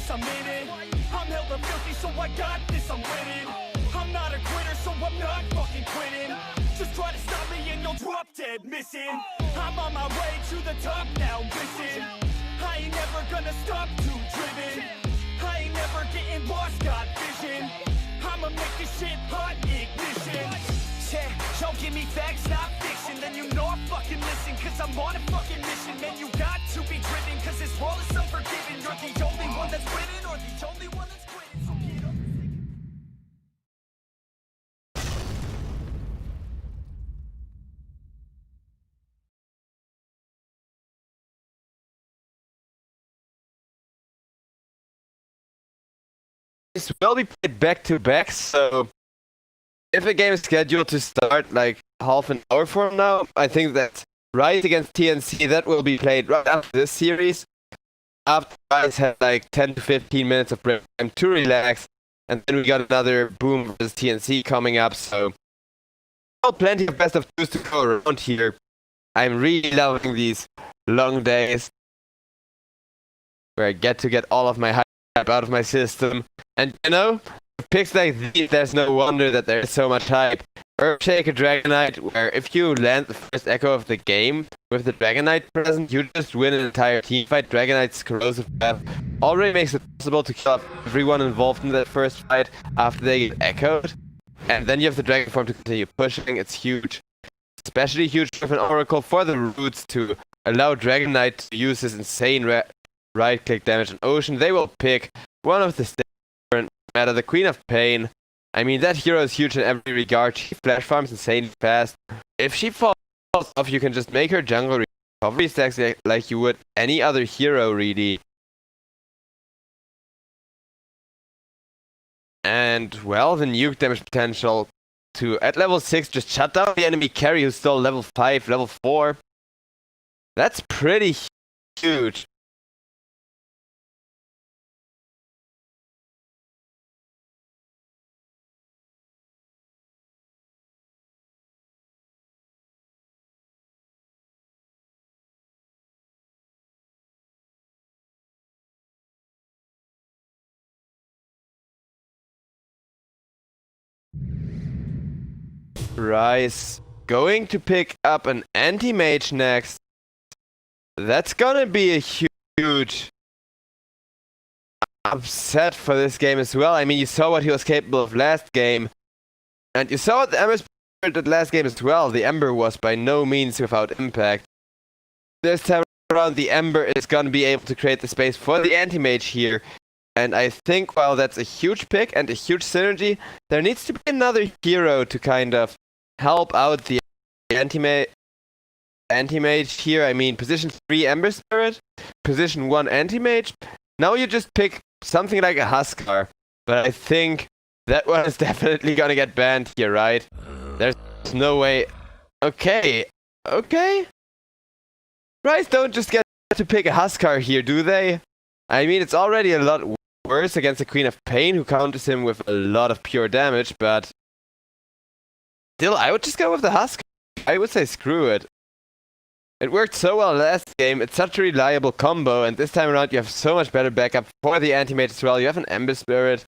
this, I'm in it. I'm hella filthy, so I got this, I'm winning. I'm not a quitter, so I'm not fucking quitting. Just try to stop me and you'll drop dead missing. I'm on my way to the top now, listen. I ain't never gonna stop, too driven. I ain't never getting lost, got vision. I'ma make this shit hot, ignition. Yeah, y'all give me facts, not fiction. Then you know I fucking listen, cause I'm on a fucking mission. Man, you got to be driven, cause this world is unforgiving. You're the only one that's winning, or the only one that's quitting. So get up and take it. This will be played back to back, so if a game is scheduled to start like half an hour from now, I think that Rise against TNC, that will be played right after this series. After Rise had like 10 to 15 minutes of break time to relax, and then we got another Boom versus TNC coming up, so well, plenty of best of twos to go around here. I'm really loving these long days where I get to get all of my hype out of my system. And you know, with picks like these, there's no wonder that there's so much hype. Earthshaker Dragonite, where if you land the first echo of the game with the Dragonite present, you just win an entire teamfight. Dragonite's corrosive breath already makes it possible to kill up everyone involved in that first fight after they get echoed. And then you have the Dragon form to continue pushing. It's huge. Especially huge with an Oracle for the roots to allow Dragonite to use his insane right-click damage on Ocean. They will pick one of the different matter, the Queen of Pain. I mean, that hero is huge in every regard. She flash farms insanely fast. If she falls off, you can just make her jungle recovery stacks like you would any other hero, really. And, well, the nuke damage potential to, at level 6, just shut down the enemy carry who's still level 5, level 4. That's pretty huge. Rise going to pick up an anti-mage next. That's gonna be a huge upset for this game as well. I mean, you saw what he was capable of last game, and you saw what the Ember Spirit did last game as well. The Ember was by no means without impact. This time around, the Ember is gonna be able to create the space for the anti-mage here. And I think while that's a huge pick and a huge synergy, there needs to be another hero to kind of help out the anti-mage here. I mean, position 3 Ember Spirit, position 1 anti-mage. Now you just pick something like a Huskar. But I think that one is definitely gonna get banned here, right? There's no way. Okay. Rise don't just get to pick a Huskar here, do they? I mean, it's already a lot worse against the Queen of Pain, who counters him with a lot of pure damage, but still, I would just go with the Husk. I would say screw it. It worked so well last game, it's such a reliable combo, and this time around you have so much better backup for the anti-mage as well. You have an Ember Spirit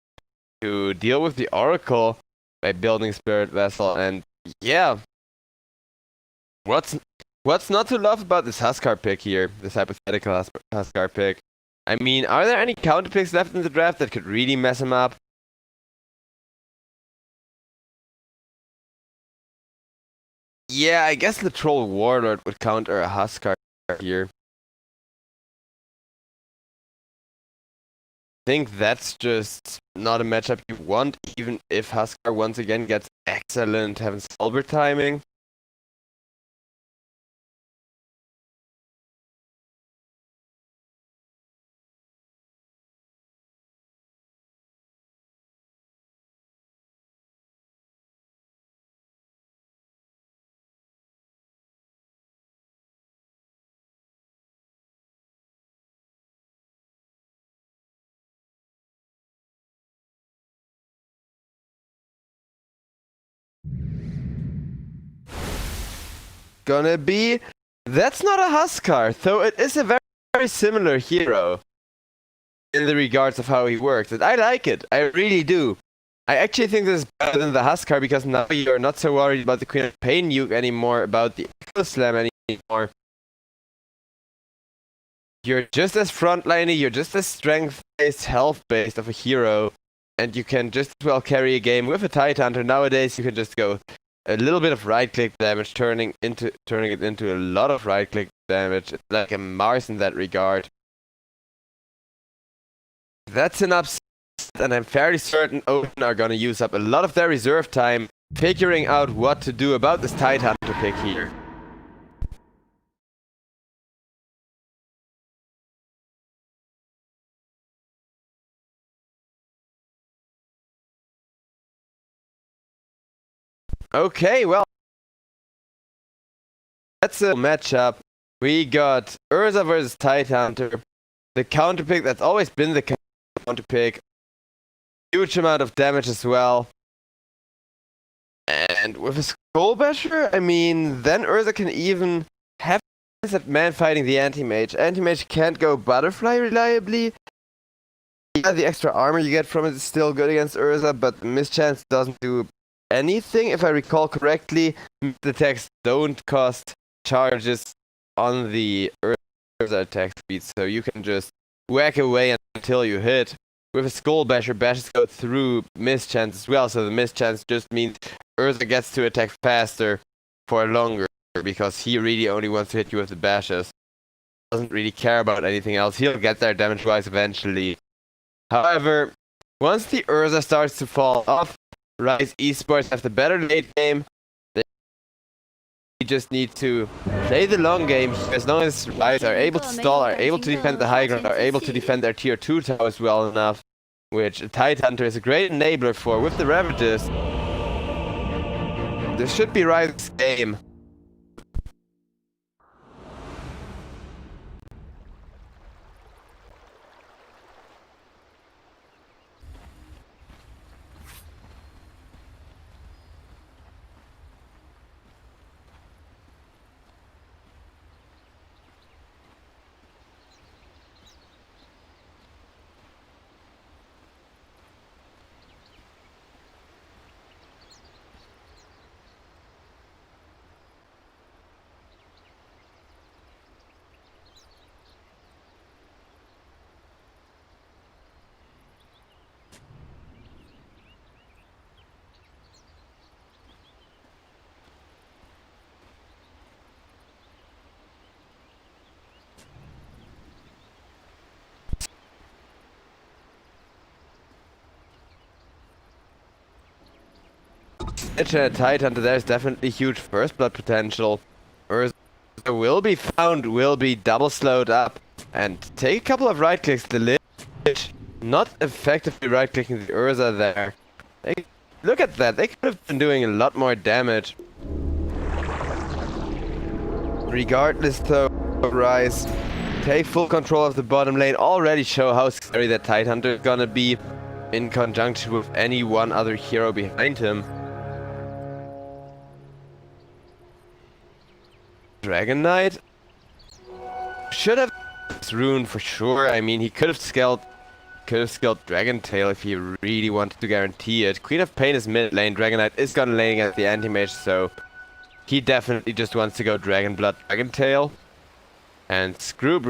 to deal with the Oracle by building Spirit Vessel, and yeah. What's not to love about this Huskar pick here, this hypothetical Huskar pick? I mean, are there any counter picks left in the draft that could really mess him up? Yeah, I guess the Troll Warlord would counter a Huskar here. I think that's just not a matchup you want, even if Huskar once again gets excellent Heaven's Albert timing. That's not a Huskar, though it is a very, very similar hero. in the regards of how he works. And I like it. I really do. I actually think this is better than the Huskar because now you're not so worried about the Queen of Pain nuke anymore, about the Echo Slam anymore. You're just as frontliney, you're just as strength-based, health-based of a hero, and you can just as well carry a game with a Tidehunter. Nowadays, you can just go a little bit of right-click damage, turning it into a lot of right-click damage. It's like a Mars in that regard. That's an upset, and I'm fairly certain Odin are gonna use up a lot of their reserve time figuring out what to do about this Tidehunter pick here. Okay, well, that's a matchup. We got Urza versus Tidehunter, the counter pick that's always been the counter pick. Huge amount of damage as well. And with a Skull Basher, I mean, then Urza can even have that man fighting the Anti-Mage. Anti-Mage can't go Butterfly reliably. Yeah, the extra armor you get from it is still good against Urza, but Mischance doesn't do anything. If I recall correctly, the attacks don't cost charges on the Urza attack speed, so you can just whack away until you hit. With a Skull Basher, bashes go through Mischance as well, so the Mischance just means Urza gets to attack faster for longer, because he really only wants to hit you with the bashes. Doesn't really care about anything else. He'll get there damage-wise eventually. However, once the Urza starts to fall off, WorldE-sports have the better late game. They just need to play the long game. As long as Rise are able to stall, are able to defend the high ground, are able to defend their tier 2 towers well enough, which a Tidehunter is a great enabler for with the Ravages. This should be Rise's game. Tidehunter, there's definitely huge first blood potential. Urza will be found, will be double slowed up, and take a couple of right clicks. The Lich not effectively right clicking the Urza there. Look at that, they could have been doing a lot more damage. Regardless though, Rise take full control of the bottom lane, already show how scary that Tidehunter is gonna be in conjunction with any one other hero behind him. Dragon Knight should have rune for sure. I mean, he could have scaled Dragon Tail if he really wanted to guarantee it. Queen of Pain is mid lane. Dragon Knight is gonna lane against the Anti-Mage, so he definitely just wants to go Dragon Blood, Dragon Tail, and screw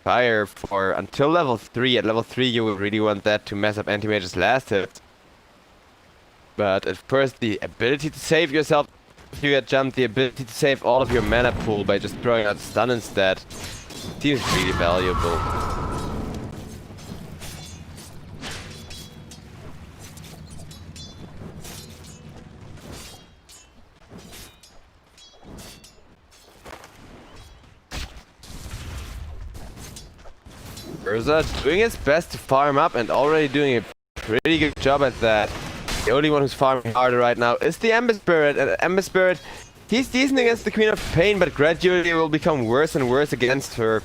Fire for until level 3. At level 3, you will really want that to mess up Anti-Mage's last hit. But at first, the ability to save yourself. If you get jumped, the ability to save all of your mana pool by just throwing out stun instead seems really valuable. Urza doing his best to farm up and already doing a pretty good job at that. The only one who's farming harder right now is the Ember Spirit, and Ember Spirit, he's decent against the Queen of Pain, but gradually will become worse and worse against her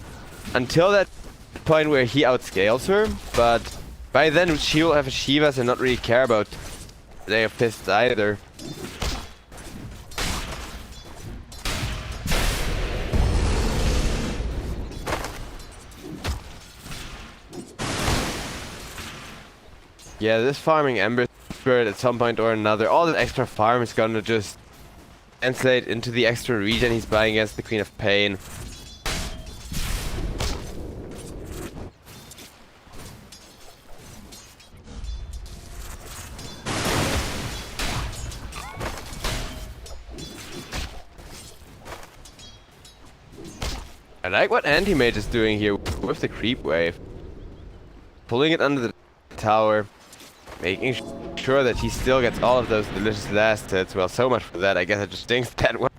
until that point where he outscales her. But by then she will have a Shivas and not really care about their fists either. Yeah, this farming Ember Spirit at some point or another, all that extra farm is gonna just translate into the extra regen he's buying against the Queen of Pain. I like what Anti-Mage is doing here with the creep wave. Pulling it under the tower, making sure that he still gets all of those delicious last hits. Well, so much for that, I guess I just jinxed that one.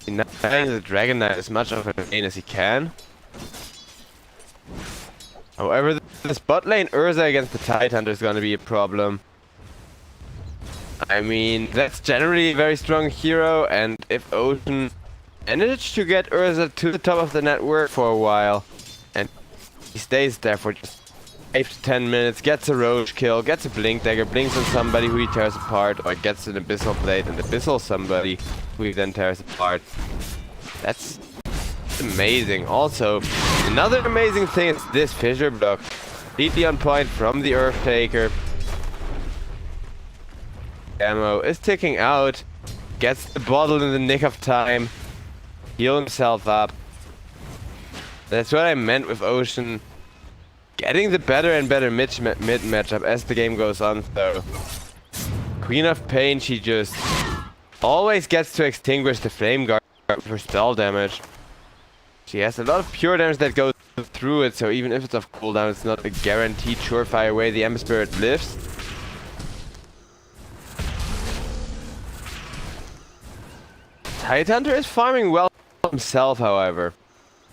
Denying the Dragon Knight as much of a lane as he can. However, this bot lane Urza against the Tidehunter is going to be a problem. I mean, that's generally a very strong hero, and if Ocean managed to get Urza to the top of the network for a while, and he stays there for just 5 to 10 minutes, gets a Roach kill, gets a Blink Dagger, blinks on somebody who he tears apart, or gets an Abyssal Blade and Abyssal somebody who he then tears apart. That's amazing. Also, another amazing thing is this Fissure block. Completely on point from the Earth Taker. Ammo is ticking out, gets the bottle in the nick of time, heal himself up. That's what I meant with Ocean getting the better and better mid matchup as the game goes on. So Queen of Pain, she just always gets to extinguish the Flame Guard for stall damage. She has a lot of pure damage that goes through it, so even if it's off cooldown, it's not a guaranteed surefire way the Ember Spirit lives. Tidehunter is farming well himself, however.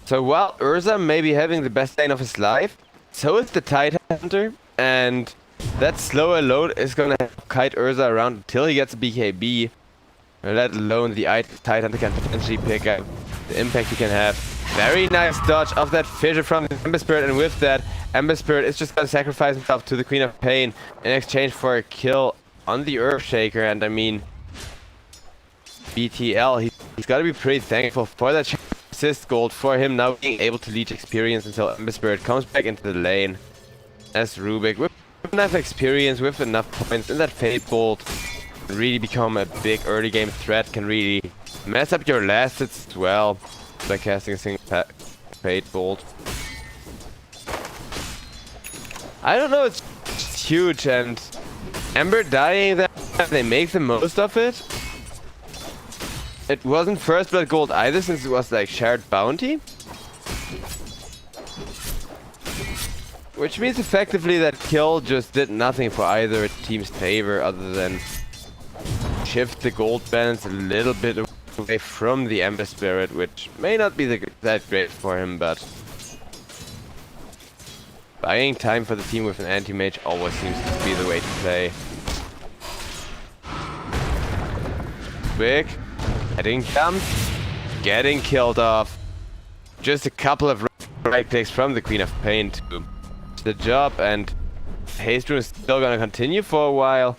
So while Urza may be having the best lane of his life, so is the Tidehunter, and that slower load is gonna kite Urza around until he gets a BKB. Let alone the Tidehunter can potentially pick up the impact he can have. Very nice dodge of that Fissure from the Ember Spirit, and with that, Ember Spirit is just gonna sacrifice himself to the Queen of Pain in exchange for a kill on the Earthshaker. And I mean, BTL, he's gotta be pretty thankful for that assist gold, for him now being able to leech experience until Ember Spirit comes back into the lane. As Rubik, with enough experience, with enough points in that Fate Bolt, can really become a big early game threat, can really mess up your last hits as well by casting a single Fate Bolt. I don't know, it's huge, and Ember dying there, they make the most of it. It wasn't first blood gold either, since it was like shared bounty. Which means effectively that kill just did nothing for either team's favor other than shift the gold balance a little bit away from the Ember Spirit, which may not be that great for him, but buying time for the team with an anti-mage always seems to be the way to play. Quick. Heading jump, getting killed off. Just a couple of right clicks from the Queen of Pain to do the job, and Haste Rune is still gonna continue for a while.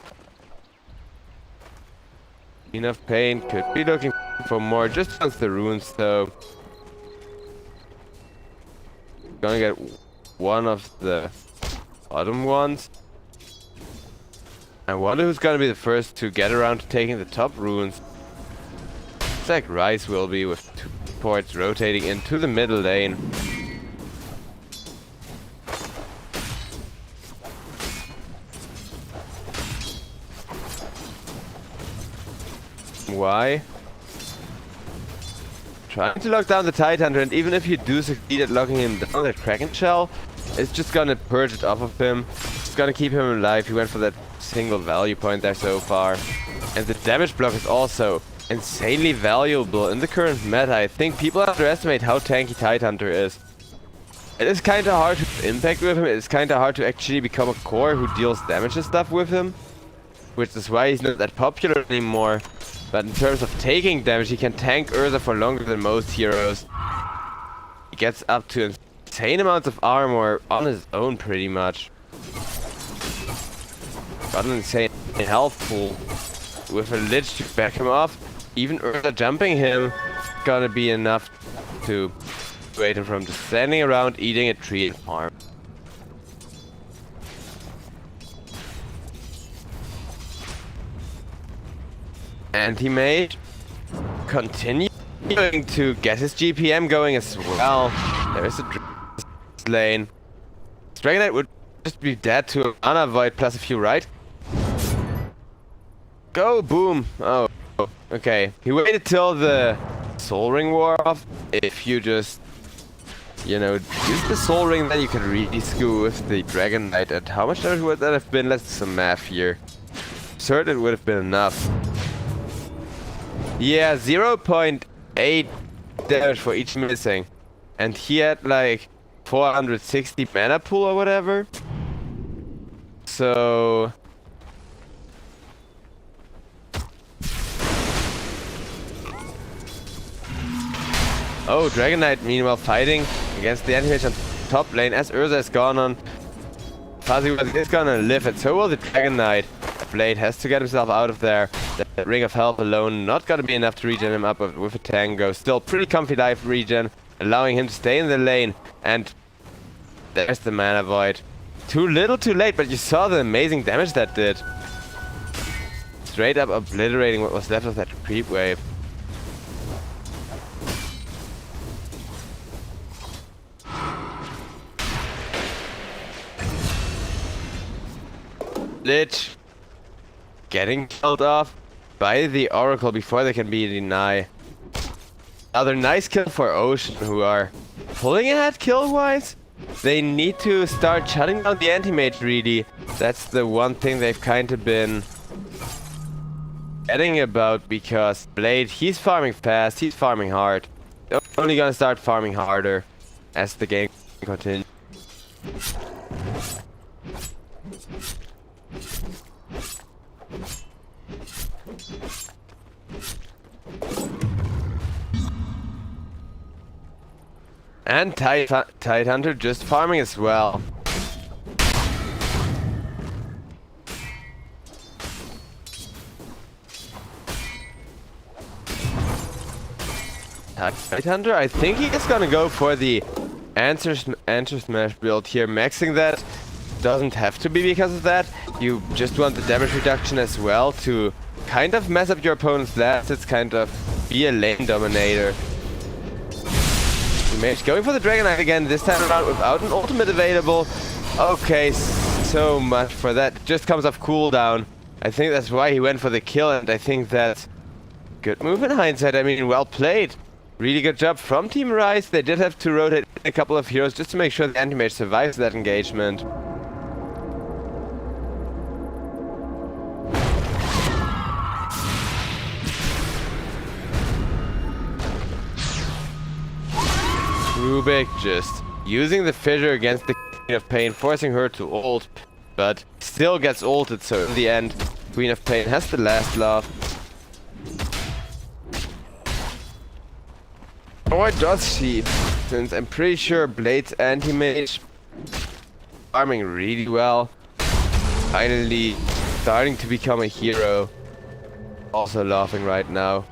Queen of Pain could be looking for more just once the runes, though. Gonna get one of the bottom ones. I wonder who's gonna be the first to get around to taking the top runes. Like Rice will be, with 2 ports rotating into the middle lane. Why? Trying to lock down the Tidehunter, and even if you do succeed at locking him down, that Kraken Shell is just gonna purge it off of him. It's gonna keep him alive. He went for that single value point there so far. And the damage block is also insanely valuable in the current meta. I think people underestimate how tanky Tidehunter is. It is kinda hard to impact with him, it's kinda hard to actually become a core who deals damage and stuff with him, which is why he's not that popular anymore. But in terms of taking damage, he can tank Urza for longer than most heroes. He gets up to insane amounts of armor on his own pretty much. Got an insane health pool with a Lich to back him off. Even Urza jumping him gonna be enough to waiting for him, just standing around eating a tree farm. Anti-mage continuing to get his GPM going as well. There's a lane. Dragon Knight would just be dead to a mana void plus a few, right? Go, boom. Oh, okay. He waited till the Soul Ring wore off. If you just, you know, use the Soul Ring, then you can really screw with the Dragon Knight. And how much damage would that have been? Let's do some math here. Certain it would have been enough. Yeah, 0.8 damage for each missing. And he had like 460 mana pool or whatever. So... oh, Dragon Knight meanwhile fighting against the anti-mage on top lane as Urza is gone on. Fuzzy is gonna live it, so will the Dragon Knight. Blade has to get himself out of there. The Ring of Health alone not gonna be enough to regen him up with a Tango. Still pretty comfy life regen, allowing him to stay in the lane. And there's the mana void. Too little too late, but you saw the amazing damage that did. Straight up obliterating what was left of that creep wave. Lich getting killed off by the Oracle before they can be denied. Another nice kill for Ocean, who are pulling ahead kill-wise. They need to start shutting down the anti-mage really. That's the one thing they've kind of been getting about, because Blade, he's farming fast, he's farming hard. They're only gonna start farming harder as the game continues. And Tidehunter just farming as well. Tidehunter, I think he is gonna go for the answer smash build here, maxing that. Doesn't have to be because of that. You just want the damage reduction as well to kind of mess up your opponent's last. It's kind of be a lane dominator. Mage going for the Dragon Knight again, this time around without an ultimate available. Okay, so much for that. It just comes off cooldown. I think that's why he went for the kill, and I think that's good move in hindsight. I mean, well played. Really good job from Team Rise. They did have to rotate a couple of heroes just to make sure the anti-mage survives that engagement. Rubik just using the fissure against the Queen of Pain, forcing her to ult, but still gets ulted, so in the end, Queen of Pain has the last laugh. Or does she? Since I'm pretty sure Blade's anti-mage farming really well. Finally starting to become a hero. Also laughing right now.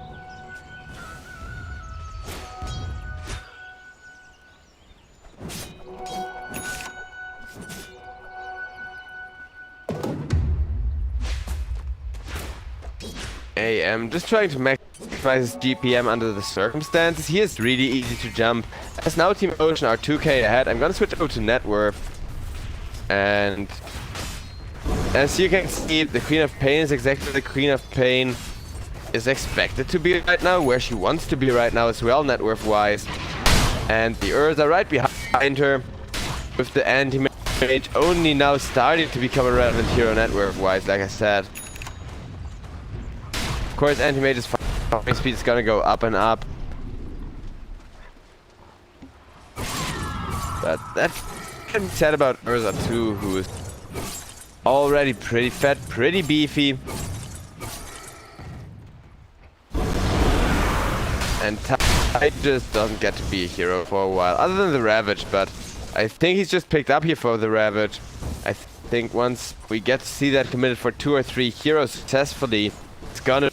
I'm just trying to maximize his GPM under the circumstances. He is really easy to jump. As now Team Ocean are 2k ahead, I'm gonna switch over to net worth. And as you can see, the Queen of Pain is exactly the Queen of Pain is expected to be right now, where she wants to be right now as well, net worth wise. And the Urza right behind her, with the anti-mage only now starting to become a relevant hero net worth wise, like I said. Of course, anti-mage's farming speed is gonna go up and up. But that can be said about Urza too, who is already pretty fat, pretty beefy. And Tide just doesn't get to be a hero for a while, other than the Ravage, but I think he's just picked up here for the Ravage. I think once we get to see that committed for 2 or 3 heroes successfully, it's gonna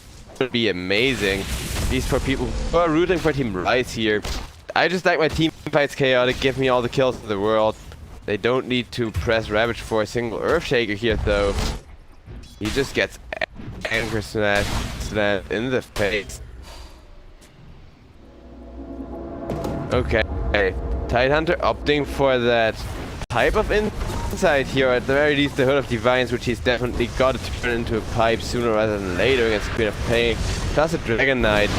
be amazing. At least for people who are rooting for Team Rise here. I just like my team Fights chaotic, give me all the kills in the world. They don't need to press Ravage for a single Earthshaker here though. He just gets Anchor Slam in the face. Okay, Tidehunter opting for that type of insight here, at the very least the Hood of Divines, which he's definitely got to turn into a pipe sooner rather than later against Queen of Pain, plus a Dragon Knight.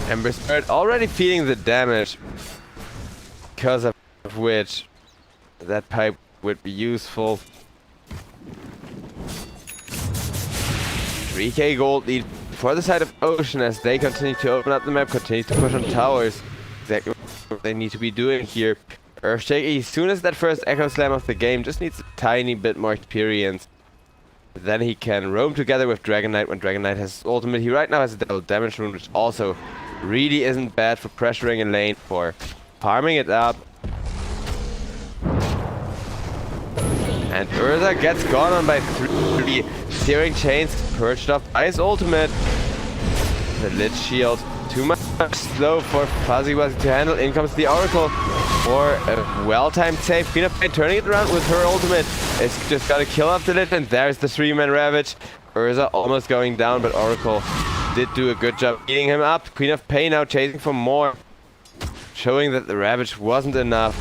Ember Spirit already feeling the damage, because of which that pipe would be useful. 3k gold lead for the side of Ocean as they continue to open up the map, continue to push on towers. Exactly what they need to be doing here. Earthshaker, as soon as that first Echo Slam of the game, just needs a tiny bit more experience. Then he can roam together with Dragon Knight when Dragon Knight has ultimate. He right now has a double damage rune, which also really isn't bad for pressuring a lane, for farming it up. And Urza gets gone on by 3. Searing Chains perched off by his ultimate. The Lich Shield, too much slow for Fuzzy Wuzzy to handle. In comes the Oracle for a well-timed save. Queen of Pain turning it around with her ultimate. It's just got to kill off the Lich, and there's the 3-man Ravage. Urza almost going down, but Oracle did do a good job eating him up. Queen of Pain now chasing for more, showing that the Ravage wasn't enough.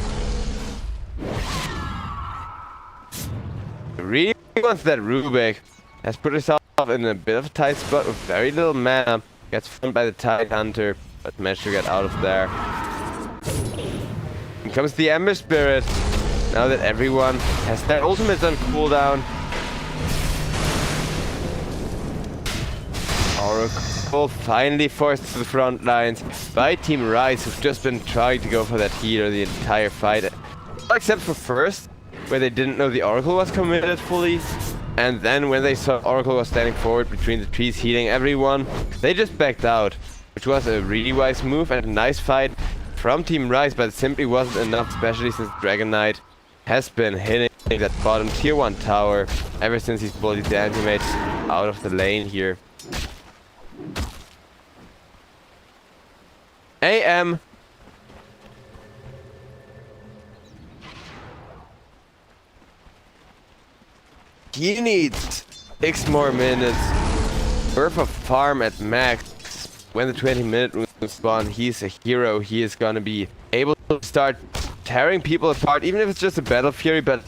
Really wants that Rubik. Has put herself in a bit of a tight spot with very little mana. Gets found by the Tidehunter, but managed to get out of there. In comes the Ember Spirit. Now that everyone has their ultimates on cooldown. Oracle finally forced to the front lines by Team Rise, who've just been trying to go for that healer the entire fight. Except for first, where they didn't know the Oracle was committed fully. And then when they saw Oracle was standing forward between the trees healing everyone, they just backed out. Which was a really wise move and a nice fight from Team Rise, but it simply wasn't enough, especially since Dragon Knight has been hitting that bottom tier 1 tower ever since he's bullied the anti-mage out of the lane here. AM. He needs 6 more minutes worth of farm at max. When the 20-minute runes spawn, he's a hero. He is gonna be able to start tearing people apart, even if it's just a Battle Fury, but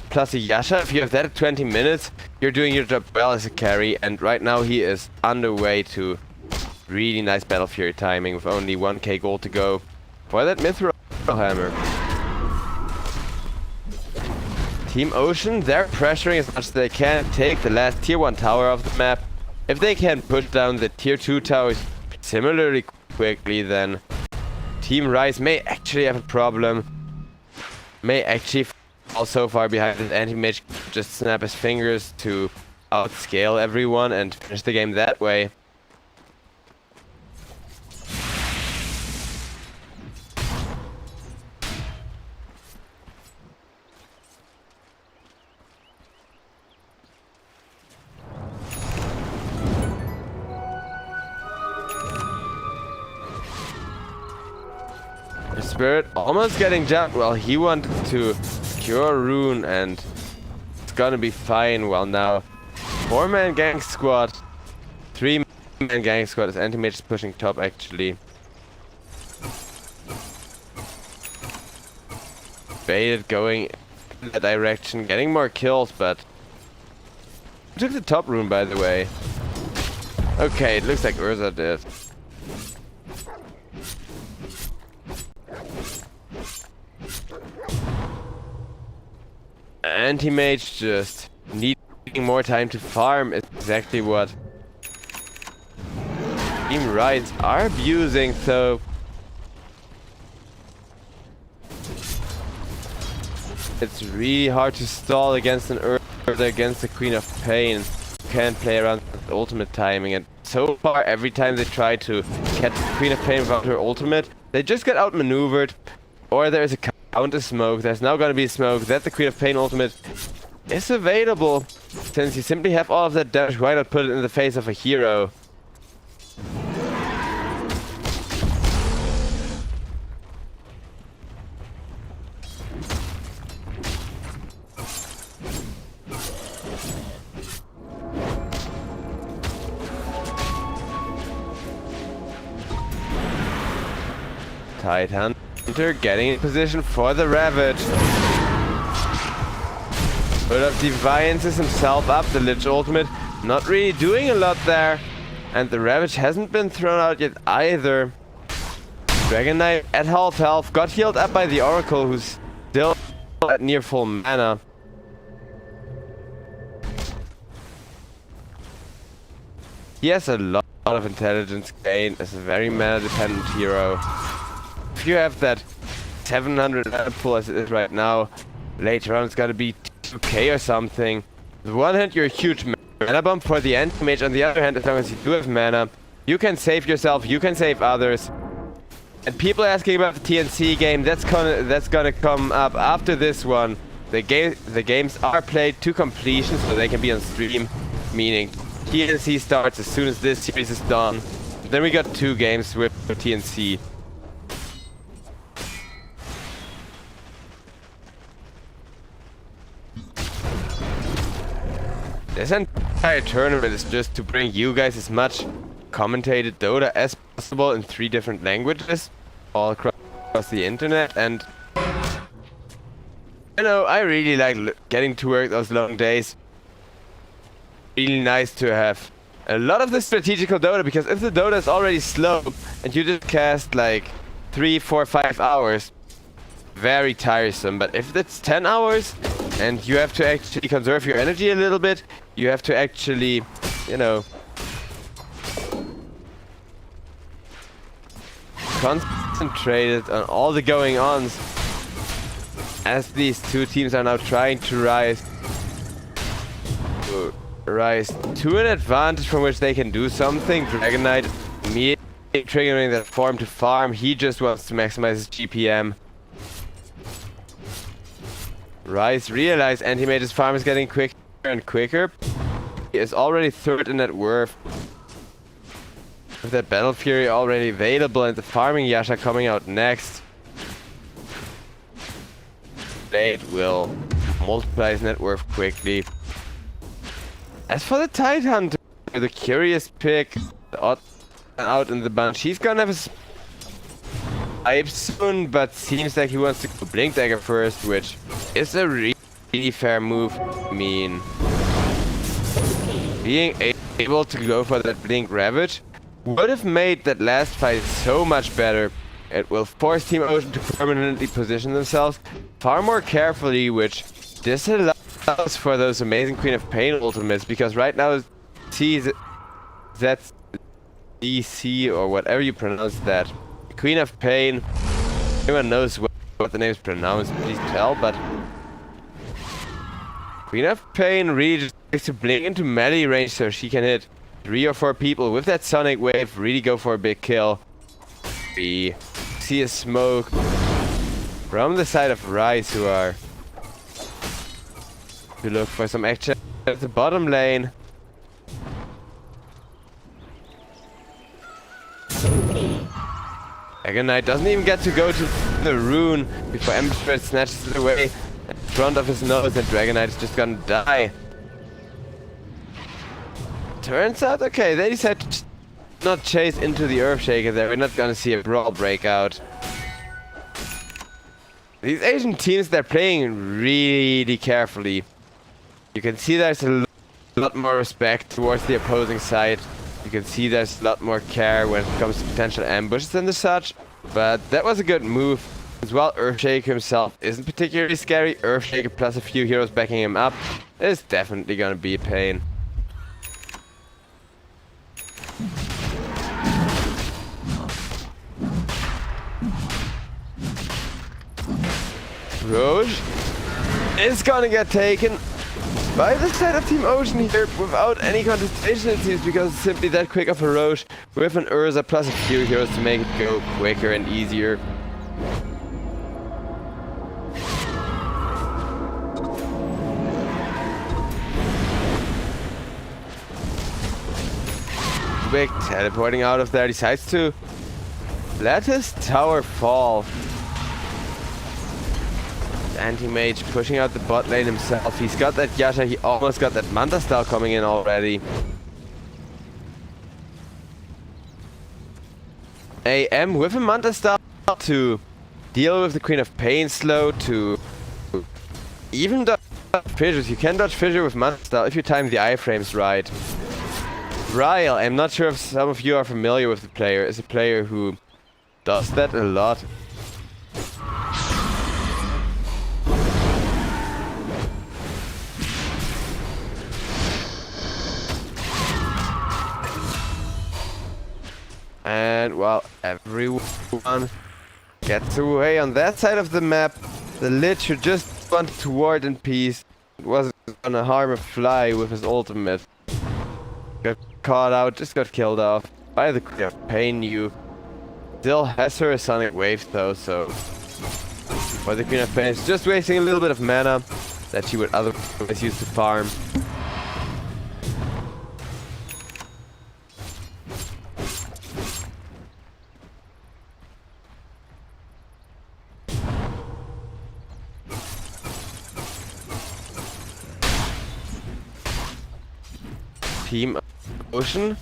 plus a Yasha. If you have that at 20 minutes, you're doing your job well as a carry, and right now he is underway to really nice Battle Fury timing with only 1k gold to go for that Mithril Hammer. Team Ocean, they're pressuring as much as they can, take the last tier 1 tower off the map. If they can put down the tier 2 towers similarly quickly, then Team Rise may actually have a problem. May actually fall so far behind that anti-mage just snap his fingers to outscale everyone and finish the game that way. Spirit almost getting jumped. Well, he wanted to cure Rune and it's gonna be fine. Well, now 4-man gang squad, 3-man gang squad as anti-mage is pushing top actually. Baited going in that direction, getting more kills, but who took the top rune by the way? Okay, it looks like Urza did. Anti-mage just needing more time to farm is exactly what Team Rise are abusing, so it's really hard to stall against an Urza, against the Queen of Pain. You can't play around with ultimate timing, and so far every time they try to catch the Queen of Pain without her ultimate, they just get outmaneuvered, or there is a counter smoke. There's now gonna be a smoke that the Queen of Pain ultimate is available. Since you simply have all of that damage, why not put it in the face of a hero? Tidehunter getting in position for the Ravage. Bird of Defiances himself up, the Lich ultimate not really doing a lot there. And the Ravage hasn't been thrown out yet either. Dragon Knight at half health, got healed up by the Oracle, who's still at near full mana. He has a lot of intelligence gain as a very mana dependent hero. If you have that 700 mana pool as it is right now, later on it's gotta be 2k or something. On the one hand, you're a huge mana bump for the anti-mage. On the other hand, as long as you do have mana, you can save yourself, you can save others. And people asking about the TNC game, that's gonna come up after this one. The games are played to completion, so they can be on stream, meaning TNC starts as soon as this series is done. Then we got 2 games with TNC. This entire tournament is just to bring you guys as much commentated Dota as possible in 3 different languages all across the internet. And you know, I really like getting to work those long days. Really nice to have a lot of the strategical Dota, because if the Dota is already slow and you just cast like 3, 4, 5 hours, very tiresome. But if it's 10 hours and you have to actually conserve your energy a little bit, you have to actually, you know, concentrate on all the going-ons, as these 2 teams are now trying to rise to an advantage from which they can do something. Dragon Knight immediately triggering that form to farm. He just wants to maximize his GPM. Rise realize Anti-Mage's farm is getting quicker and quicker. He is already 3rd in net worth. With that Battle Fury already available and the farming Yasha coming out next, Blade will multiply his net worth quickly. As for the Tidehunter, the curious pick, the odd out in the bunch, he's gonna have a snipe soon, but seems like he wants to go Blink Dagger first, which is a really fair move. I mean, being able to go for that Blink Ravage would have made that last fight so much better. It will force Team Ocean to permanently position themselves far more carefully, which disallows for those amazing Queen of Pain ultimates, because right now that's DC or whatever you pronounce that. Queen of Pain, everyone knows what the name is pronounced, please tell, but Queen of Pain really just likes to blink into melee range so she can hit 3 or 4 people with that Sonic Wave, really go for a big kill. We see a smoke from the side of Rise, who are to look for some action at the bottom lane. Dragon Knight doesn't even get to go to the rune before Ember Spirit snatches it away in front of his nose, and Dragon Knight is just gonna die. Turns out, okay, they decided to not chase into the Earthshaker there. We're not gonna see a brawl breakout. These Asian teams, they're playing really carefully. You can see there's a lot more respect towards the opposing side. You can see there's a lot more care when it comes to potential ambushes and such. But that was a good move. As well, Earthshaker himself isn't particularly scary. Earthshaker plus a few heroes backing him up is definitely gonna be a pain. Roche is gonna get taken by the side of Team Ocean here without any contestation, it seems, because it's simply that quick of a Roche with an Urza plus a few heroes to make it go quicker and easier. Quick teleporting out of there, decides to let his tower fall. Anti-Mage pushing out the bot lane himself. He's got that Yasha, he almost got that Manta style coming in already. AM with a Manta style to deal with the Queen of Pain slow, to even dodge fissures. You can dodge fissure with Mana Style if you time the iframes right. Ryle, I'm not sure if some of you are familiar with the player, is a player who does that a lot. And while everyone gets away on that side of the map, the Lich, who just wanted to ward in peace, wasn't gonna harm a fly with his ultimate. Got caught out, just got killed off by the Queen of Pain. You still has her Sonic Wave though, so for the Queen of Pain is just wasting a little bit of mana that she would otherwise use to farm. Team Ocean,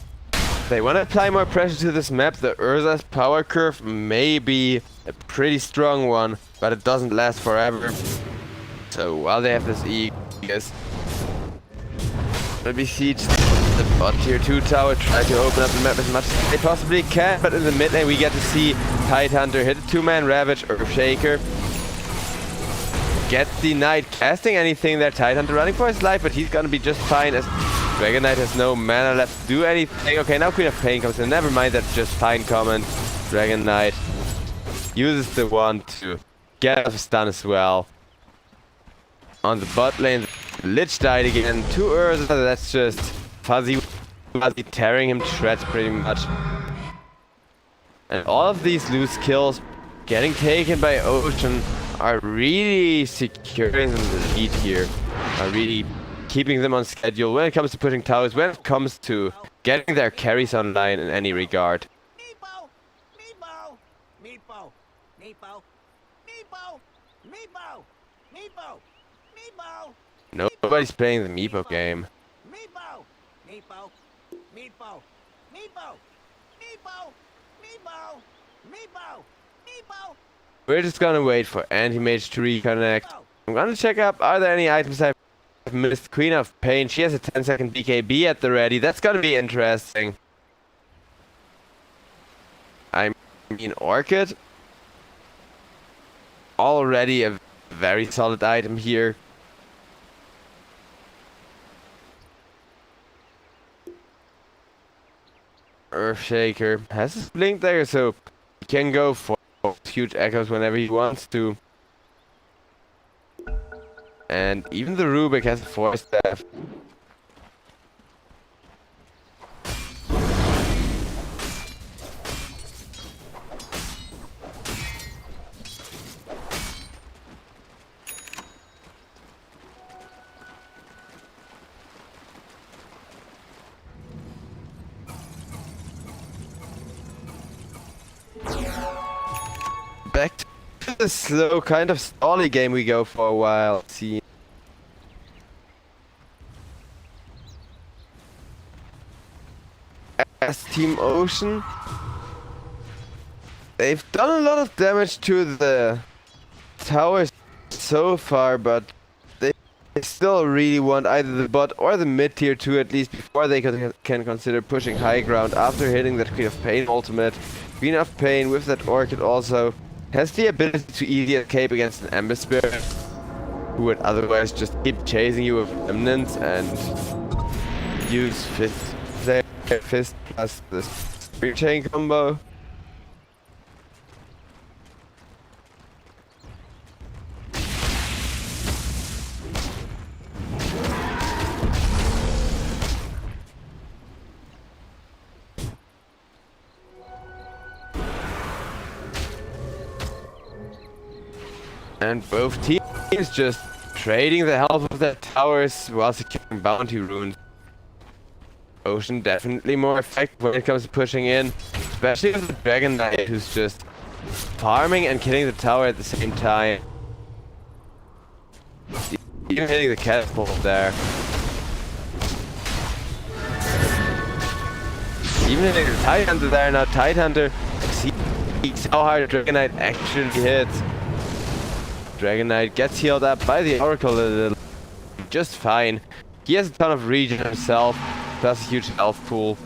they want to apply more pressure to this map. The Urza's power curve may be a pretty strong one, but it doesn't last forever. So while they have this E, guess will besiege the bot tier 2 tower, try to open up the map as much as they possibly can, but in the mid lane we get to see Tidehunter hit a 2-man Ravage, Earthshaker. Get denied casting anything there. Tidehunter running for his life, but he's gonna be just fine as Dragon Knight has no mana left to do anything. Okay, now Queen of Pain comes in. Never mind, that's just fine comment. Dragon Knight uses the wand to get out of stun as well. On the bot lane, Lich died again. 2 Urza, that's just fuzzy tearing him to shreds pretty much. And all of these loose kills getting taken by Ocean are really securing them the lead here. Are really keeping them on schedule when it comes to pushing towers, when it comes to getting their carries online in any regard. Meepo! Meepo! Meepo! Meepo! Meepo! Meepo! Meepo! Meepo! Nobody's playing the Meepo game. Meepo! Meepo! Meepo! Meepo! Meepo! Meepo! Meepo! Meepo! We're just gonna wait for Anti-Mage to reconnect. I'm gonna check up, are there any items I've missed? Queen of Pain, she has a 10-second BKB at the ready. That's gonna be interesting. I mean, Orchid, already a very solid item here. Earthshaker has his blink there, so he can go for huge echoes whenever he wants to. And even the Rubik has a 4-staff. Back to the slow kind of stally game we go for a while. See. As Team Ocean, they've done a lot of damage to the towers so far, but they still really want either the bot or the mid tier 2 at least before they can consider pushing high ground after hitting that Queen of Pain ultimate. Queen of Pain with that Orchid also has the ability to easily escape against an Ember Spirit who would otherwise just keep chasing you with remnants and use Fist plus the Spirit Chain combo. And both teams just trading the health of their towers while securing bounty runes. Ocean definitely more effective when it comes to pushing in, especially with the Dragon Knight who's just farming and killing the tower at the same time. Even hitting the catapult there. Even hitting the Tidehunter there. Now Tidehunter sees how hard Dragon Knight actually hits. Dragon Knight gets healed up by the Oracle a little. Just fine. He has a ton of regen himself, plus a huge health pool.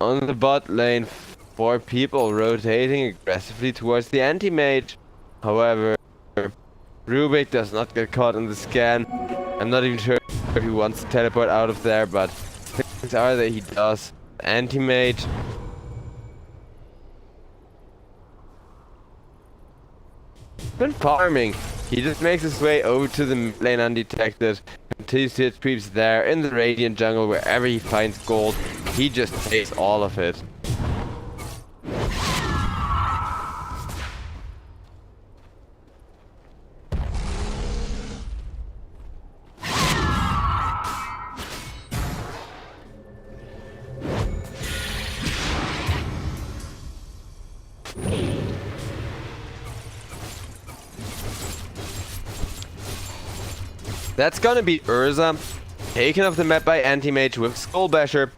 On the bot lane, 4 people rotating aggressively towards the anti-mage. However, Rubik does not get caught in the scan. I'm not even sure if he wants to teleport out of there, but things are that he does. Anti-mage. Been farming. He just makes his way over to the mid lane undetected. Continues to hit creeps there in the Radiant jungle. Wherever he finds gold, he just takes all of it. That's gonna be Urza, taken off the map by Anti-Mage with Skull Basher,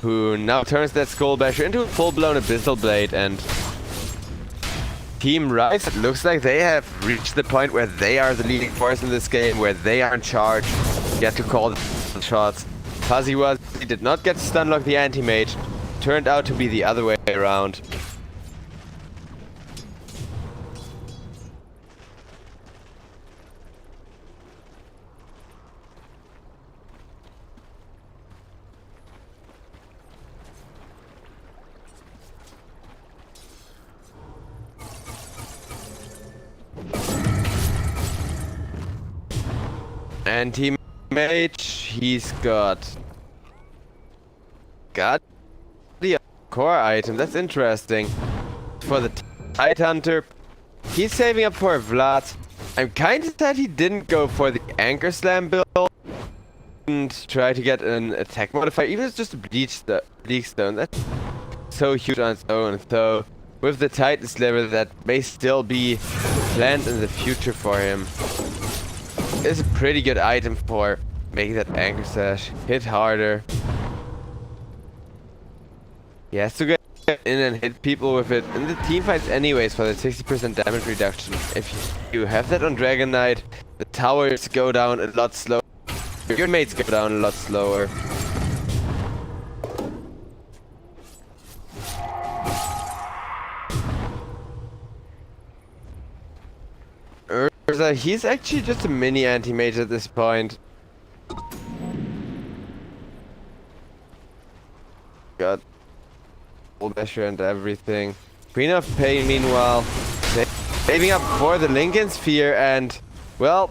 who now turns that Skull Basher into a full-blown Abyssal Blade, and Team Rise, it looks like they have reached the point where they are the leading force in this game, where they are in charge, get to call the shots. He did not get to stunlock the Anti-Mage, turned out to be the other way around. Anti-Mage, he's got the core item. That's interesting. For the Tide Hunter, he's saving up for a Vlad. I'm kinda sad he didn't go for the Anchor Slam build and try to get an attack modifier, even if it's just a Bleak Stone. That's so huge on its own. So with the Titan Sliver, that may still be planned in the future for him. It's a pretty good item for making that Anchor Sash hit harder. He has to get in and hit people with it in the team fights anyways for the 60% damage reduction. If you have that on Dragon Knight, the towers go down a lot slower. Your mates go down a lot slower. Urza, he's actually just a mini anti-mage at this point. Got full dasher and everything. Queen of Pain, meanwhile, saving up for the Lincoln Sphere, and well,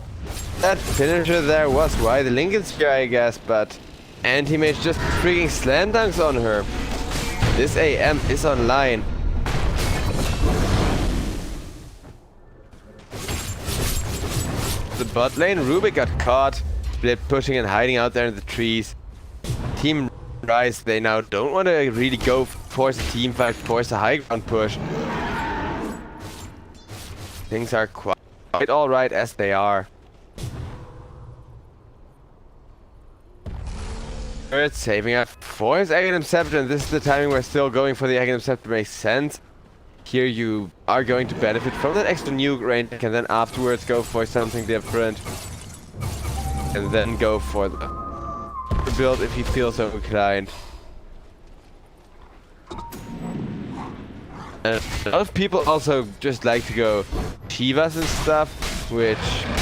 that finisher there was why the Lincoln Sphere, I guess, but anti-mage just freaking slam dunks on her. This AM is online. The bot lane, Rubik got caught, split pushing and hiding out there in the trees. Team Rise, they now don't want to really go force a team fight, force a high ground push. Things are quite alright as they are. Bird saving up for his Aghanim Scepter, and this is the timing where still going for the Aghanim Scepter makes sense. Here you are going to benefit from that extra nuke range, and then afterwards go for something different. And then go for the build if you feel so inclined. And a lot of people also just like to go Shivas and stuff, which,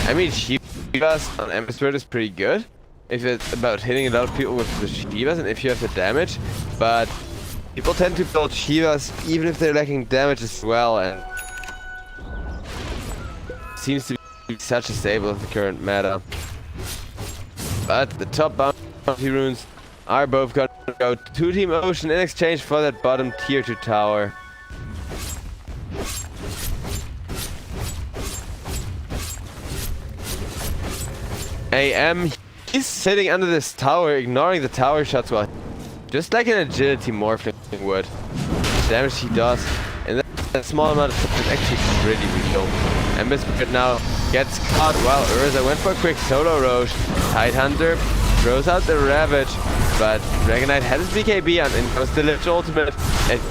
I mean, Shivas on Empress is pretty good if it's about hitting a lot of people with the Shivas and if you have the damage, but people tend to build Shivas even if they're lacking damage as well, and seems to be such a staple of the current meta. But the top bounty runes are both going to go to Team Ocean in exchange for that bottom tier 2 tower. AM, he's sitting under this tower, ignoring the tower shots, well, just like an agility morphling would. The damage he does, and a small amount of time is actually pretty real. Ember Spirit now gets caught while Urza went for a quick solo roach. Tidehunter throws out the Ravage, but Dragon Knight has his BKB and in comes the Lich ultimate. It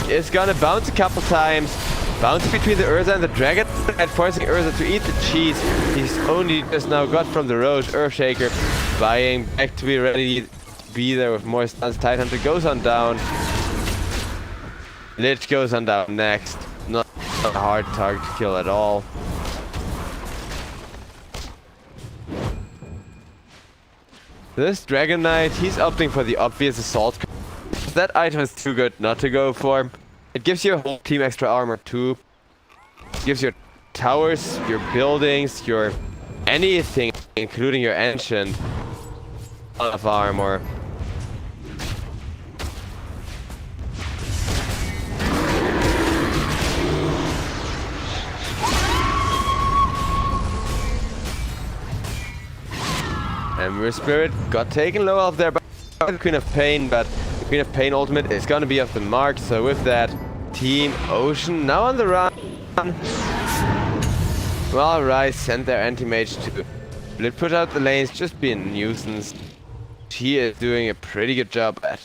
is gonna bounce a couple times. Bounce between the Urza and the Dragon Knight, forcing Urza to eat the cheese. He's only just now got from the Roche Earthshaker, buying back to be ready to be there with more stuns. Tidehunter goes on down. Lich goes on down next. Not a hard target to kill at all. This Dragon Knight, he's opting for the obvious assault. That item is too good not to go for. It gives your whole team extra armor too. It gives your towers, your buildings, your anything, including your ancient, a lot of armor. Ember Spirit got taken low off there by the Queen of Pain, but the Queen of Pain ultimate is gonna be off the mark, so with that, Team Ocean now on the run. Well, Rise sent their anti-mage to split put out the lanes, just be a nuisance. She is doing a pretty good job at.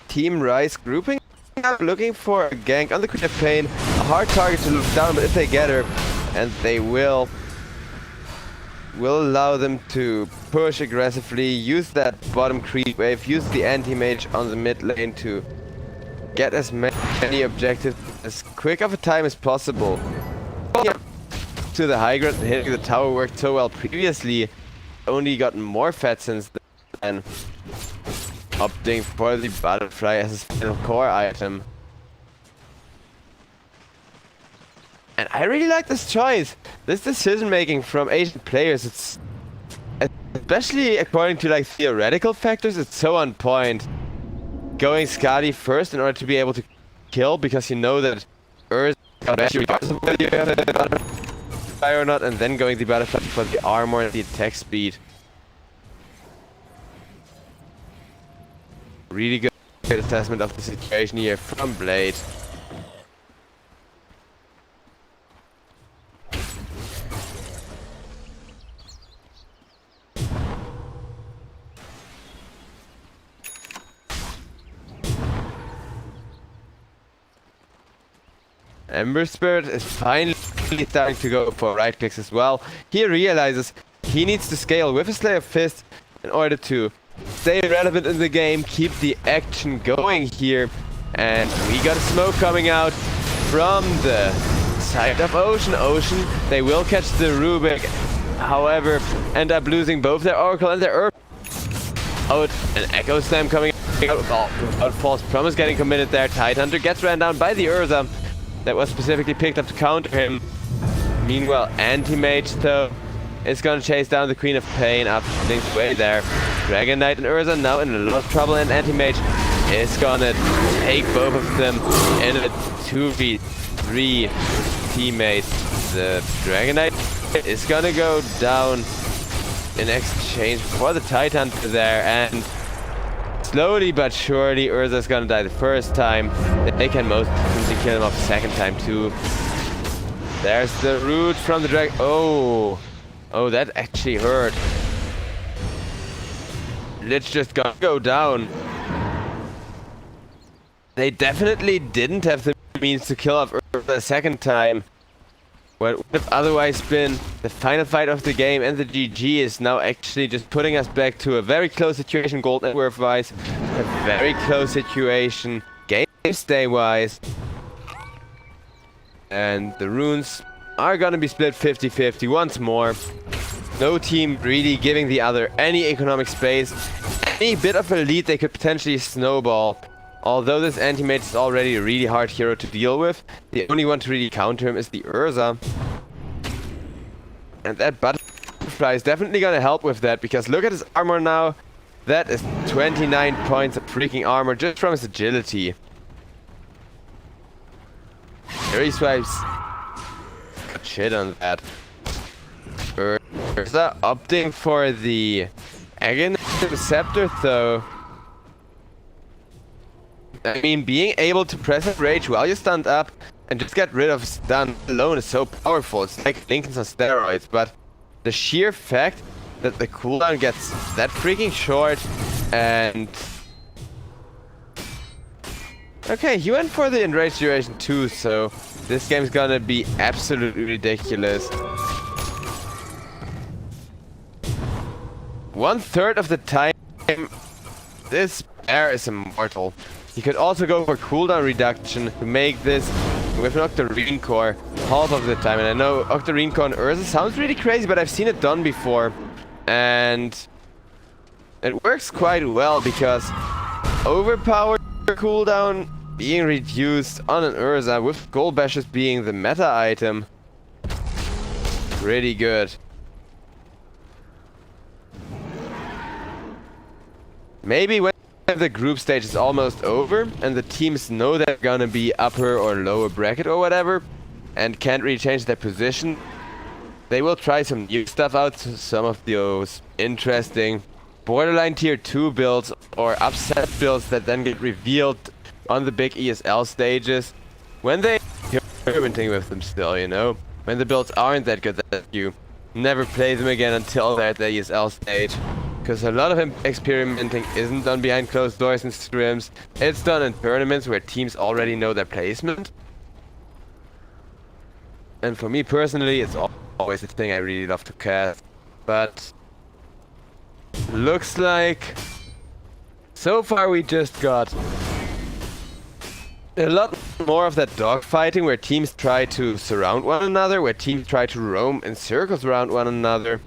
Team Rise grouping up, looking for a gank on the Queen of Pain. A hard target to look down, but if they get her, and they will allow them to push aggressively, use that bottom creep wave, use the anti-mage on the mid lane to get as many objectives as quick of a time as possible. To the high ground, hitting the tower worked so well previously, only gotten more fat since then. Opting for the butterfly as his final core item. And I really like this choice. This decision making from Asian players, it's especially according to like theoretical factors, it's so on point. Going Skadi first in order to be able to kill, because you know that Earth or not, and then going the butterfly for the armor and the attack speed. Really good assessment of the situation here from Blade. Ember Spirit is finally starting to go for right clicks as well. He realizes he needs to scale with his Slayer Fist in order to stay relevant in the game, keep the action going here. And we got a smoke coming out from the side of Ocean. They will catch the Rubik, however, end up losing both their Oracle and their Earth. Out, an Echo Slam coming out without False Promise getting committed there. Tidehunter gets ran down by the Urza that was specifically picked up to counter him. Meanwhile, Anti-Mage though is gonna chase down the Queen of Pain after Link's way there. Dragon Knight and Urza now in a lot of trouble, and Anti-Mage is gonna take both of them in a 2v3 teammate. The Dragon Knight is gonna go down in exchange for the Tidehunter there, and slowly but surely Urza's gonna die the first time. They can most definitely kill him off the second time too. There's the root from the Dragon. Oh, that actually hurt. Lich just gonna go down. They definitely didn't have the means to kill off Urza a second time. What would have otherwise been the final fight of the game, and the GG is now actually just putting us back to a very close situation gold net worth wise, a very close situation game stay wise. And the runes are gonna be split 50-50 once more. No team really giving the other any economic space. Any bit of a lead they could potentially snowball. Although this anti-mage is already a really hard hero to deal with, the only one to really counter him is the Urza. And that butterfly is definitely gonna help with that, because look at his armor now. That is 29 points of freaking armor just from his agility. Fury swipes. Good shit on that. Urza opting for the Aghanim Scepter though. I mean, being able to press and rage while you're stunned up and just get rid of stun alone is so powerful. It's like Linken's on steroids, but the sheer fact that the cooldown gets that freaking short and... Okay, he went for the enraged duration too, so this game's gonna be absolutely ridiculous. 1/3 of the time, this bear is immortal. He could also go for cooldown reduction to make this, with an Octarine Core, half of the time. And I know Octarine Core on Urza sounds really crazy, but I've seen it done before. And it works quite well because overpowered cooldown being reduced on an Urza with Gold Bashes being the meta item. Pretty good. Maybe when the group stage is almost over and the teams know they're gonna be upper or lower bracket or whatever and can't really change their position, they will try some new stuff out, some of those interesting borderline tier 2 builds or upset builds that then get revealed on the big ESL stages when they experimenting with them still, you know? When the builds aren't that good that you never play them again until they're at the ESL stage. Because a lot of experimenting isn't done behind closed doors and scrims. It's done in tournaments where teams already know their placement. And for me personally, it's always a thing I really love to cast. But looks like so far we just got a lot more of that dogfighting where teams try to surround one another, where teams try to roam in circles around one another.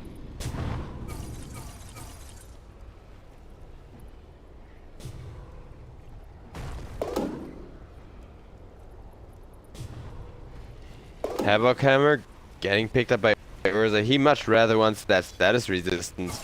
Havoc Hammer getting picked up by Urza. He much rather wants that status resistance.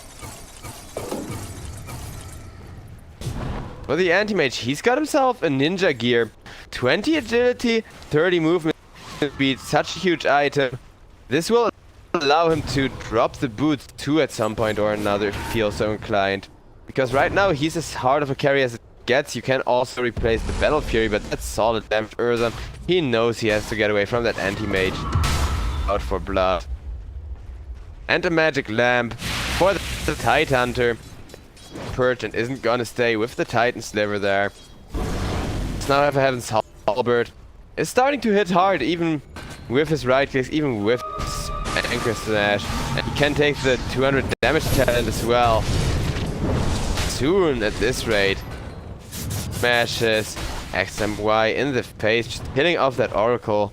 For the anti-mage, he's got himself a ninja gear. 20 agility, 30 movement speed, such a huge item. This will allow him to drop the boots too at some point or another if he feels so inclined. Because right now he's as hard of a carry as it gets. You can also replace the Battle Fury, but that's solid damage. Urza, he knows he has to get away from that anti-mage. Out for blood. And a magic lamp for the Tide Hunter. Perch and isn't gonna stay with the Titan Sliver there. Let's now have a Heaven's Halberd. Is starting to hit hard even with his right clicks, even with his Anchor Slash. And he can take the 200 damage talent as well. Soon at this rate. Smashes XMY in the face, just hitting off that Oracle.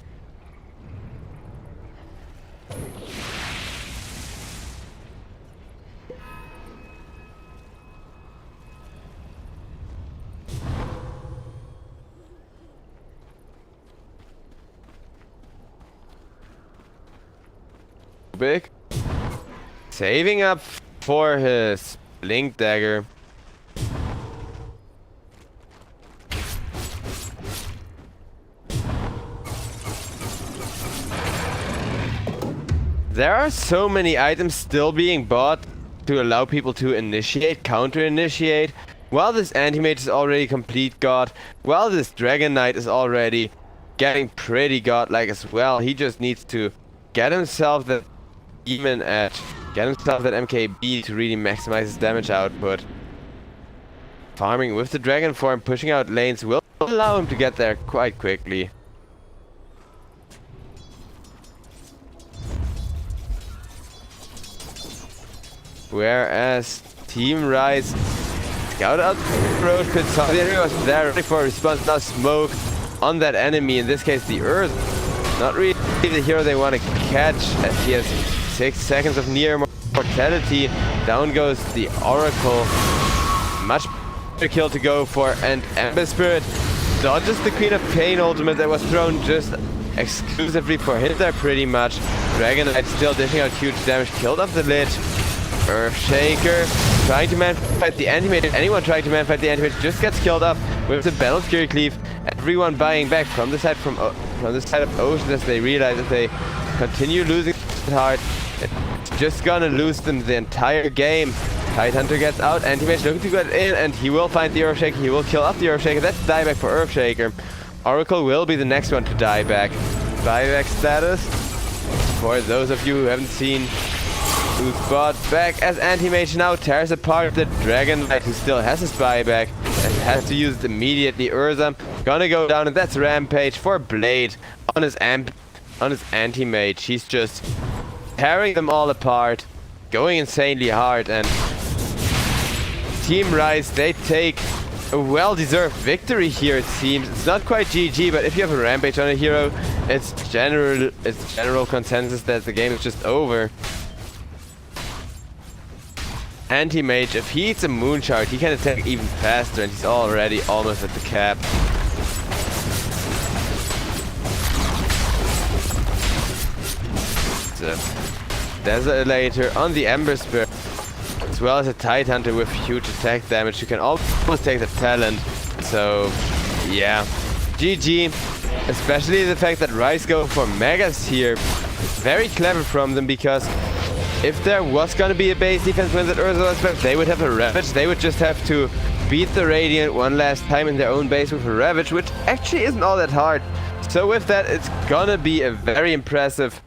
Big. Saving up for his Blink Dagger. There are so many items still being bought to allow people to initiate, counter-initiate, while this Anti-Mage is already complete god, while this Dragon Knight is already getting pretty godlike as well. He just needs to get himself that Demon Edge, get himself that MKB to really maximize his damage output. Farming with the Dragon form, pushing out lanes will allow him to get there quite quickly. Whereas Team Rise scout out Road Pit, saw the enemy was there ready for a response, now smoke on that enemy, in this case the Earth. Not really the hero they want to catch as he has 6 seconds of near mortality. Down goes the Oracle. Much better kill to go for, and Ember Spirit dodges the Queen of Pain ultimate that was thrown just exclusively for him there pretty much. Dragon Knight still dishing out huge damage, killed off the Lich. Earthshaker trying to man-fight the Anti-Mage. Anyone trying to man-fight the Anti-Mage just gets killed off with the Battle Fury Cleave. Everyone buying back from the side from from the side of Ocean as they realize if they continue losing hard, it's just gonna lose them the entire game. Tidehunter gets out, Anti-Mage looking to get in, and he will find the Earthshaker, he will kill up the Earthshaker. That's dieback for Earthshaker. Oracle will be the next one to die back. Buyback status, for those of you who haven't seen, who's bought back as Anti-Mage now tears apart the Dragon Knight who still has his buyback and has to use it immediately. Urza gonna go down, and that's Rampage for Blade on his Anti-Mage. He's just tearing them all apart, going insanely hard, and Team Rise, they take a well-deserved victory here, it seems. It's not quite GG, but if you have a Rampage on a hero, it's general consensus that the game is just over. Anti-Mage, if he eats a Moonshard, he can attack even faster, and he's already almost at the cap. So, Desolator on the Ember Spirit, as well as a Tidehunter with huge attack damage. You can almost take the Talent. So, yeah. GG. Especially the fact that Rise go for Megas here. Very clever from them, because if there was gonna be a base defense win that Ursula's back, they would have a Ravage. They would just have to beat the Radiant one last time in their own base with a Ravage, which actually isn't all that hard. So with that, it's gonna be a very impressive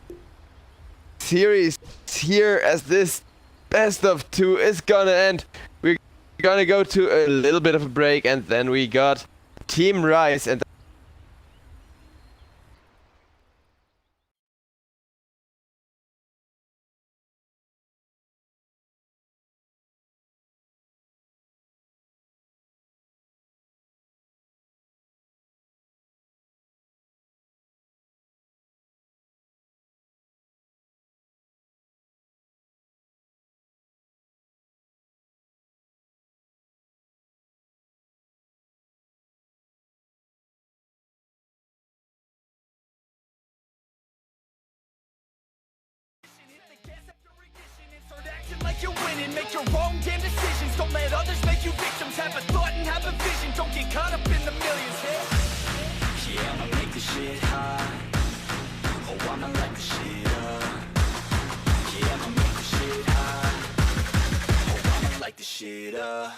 series here, as this best of 2 is gonna end. We're gonna go to a little bit of a break, and then we got Team Rise and like you're winning, make your own damn decisions. Don't let others make you victims. Have a thought and have a vision. Don't get caught up in the millions. Yeah, I'ma make this shit hot. Oh, I'ma light the shit up. Yeah, I'ma make this shit hot. Oh, I'ma light the shit up.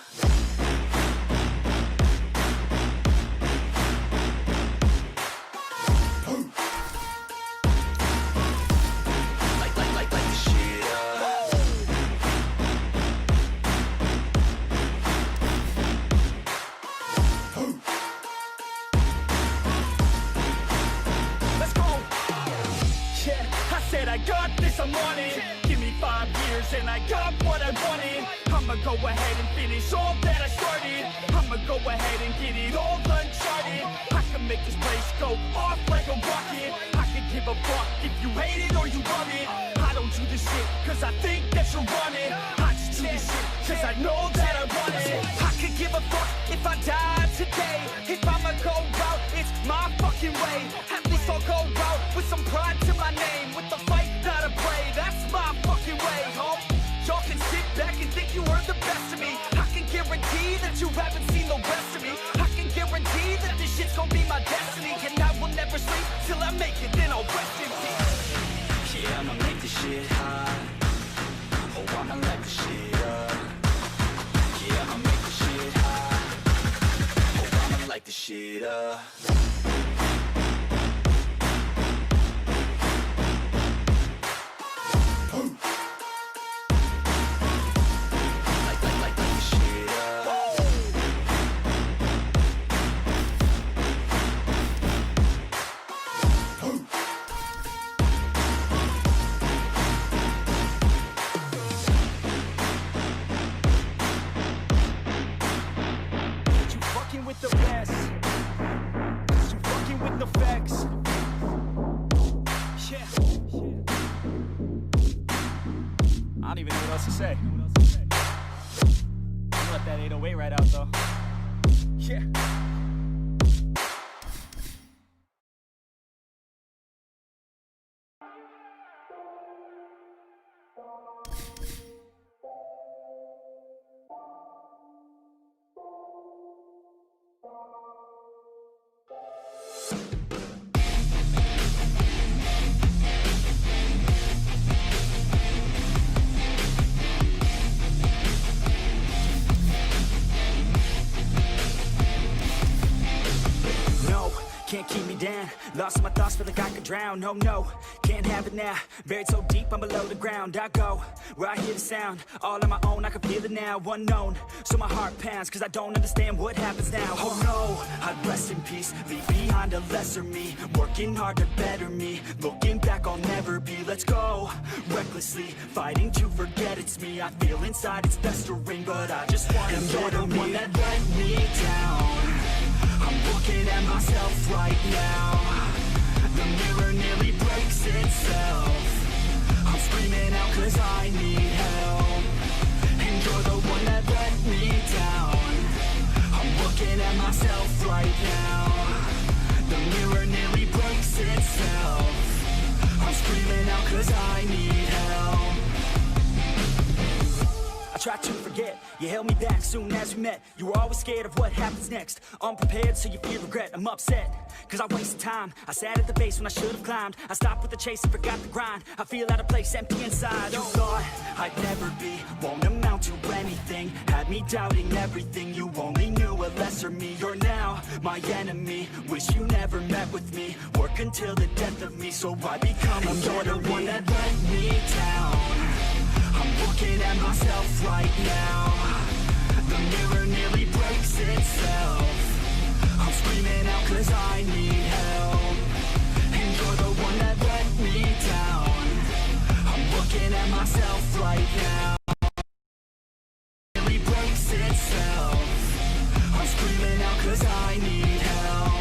I got this, I'm on it. Give me 5 years and I got what I wanted. I'ma go ahead and finish all that I started. I'ma go ahead and get it all uncharted. I can make this place go off like a rocket. I can give a fuck if you hate it or you love it. I don't do this shit cause I think that you're on it. I just do this shit cause I know that I want it. I could give a fuck if I die today. If I'ma go out, it's my fucking way. At least I'll go out with some pride to my name. With the fight that I play, that's my fucking way, home. Y'all can sit back and think you heard the best of me. I can guarantee that you haven't seen the rest of me. I can guarantee that this shit's gonna be my destiny. And I will never sleep till I make it, then I'll rest in peace. Yeah, I'ma make this shit hot. Oh, I'ma light the shit up. Yeah, I'ma make this shit hot. Oh, I'ma light the shit up. With the best, you fucking with the facts. Yeah. I don't even know what else to say. I'll let that 808 right out though. Yeah. man. Lost in my thoughts, feel like I could drown. Oh no, can't have it now. Buried so deep, I'm below the ground. I go where I hear the sound. All on my own, I can feel it now. Unknown, so my heart pounds, cause I don't understand what happens now. Oh no, I'd rest in peace, leave behind a lesser me. Working hard to better me, looking back I'll never be. Let's go, recklessly, fighting to forget it's me. I feel inside it's festering, but I just want to get the one that let me down. I'm looking at myself right now. The mirror nearly breaks itself. I'm screaming out cause I need help. And you're the one that let me down. I'm looking at myself right now. The mirror nearly breaks itself. I'm screaming out cause I need help. I tried to forget, you held me back soon as we met. You were always scared of what happens next. Unprepared, so you feel regret. I'm upset, cause I wasted time. I sat at the base when I should have climbed. I stopped with the chase and forgot the grind. I feel out of place, empty inside. You thought I'd never be, won't amount to anything. Had me doubting everything, you only knew a lesser me. You're now my enemy, wish you never met with me. Work until the death of me, so I become a better. You're the one that let me down. I'm looking at myself right now. The mirror nearly breaks itself. I'm screaming out cause I need help. And you're the one that let me down. I'm looking at myself right now. Nearly breaks itself. I'm screaming out cause I need help.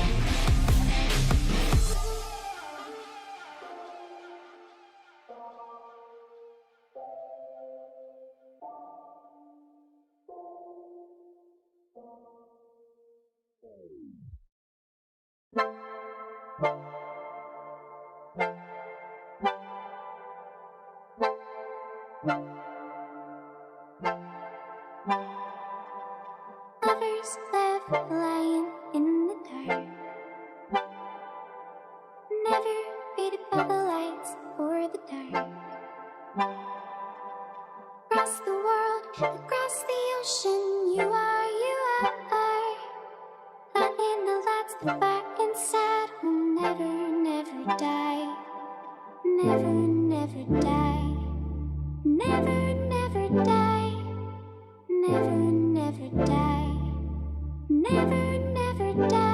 Lovers left lying in the dark, never faded by the lights or the dark. Across the world, across the ocean, you are. Lighting the lights that fire inside will never die. Never die. Never die. Never die. Never die.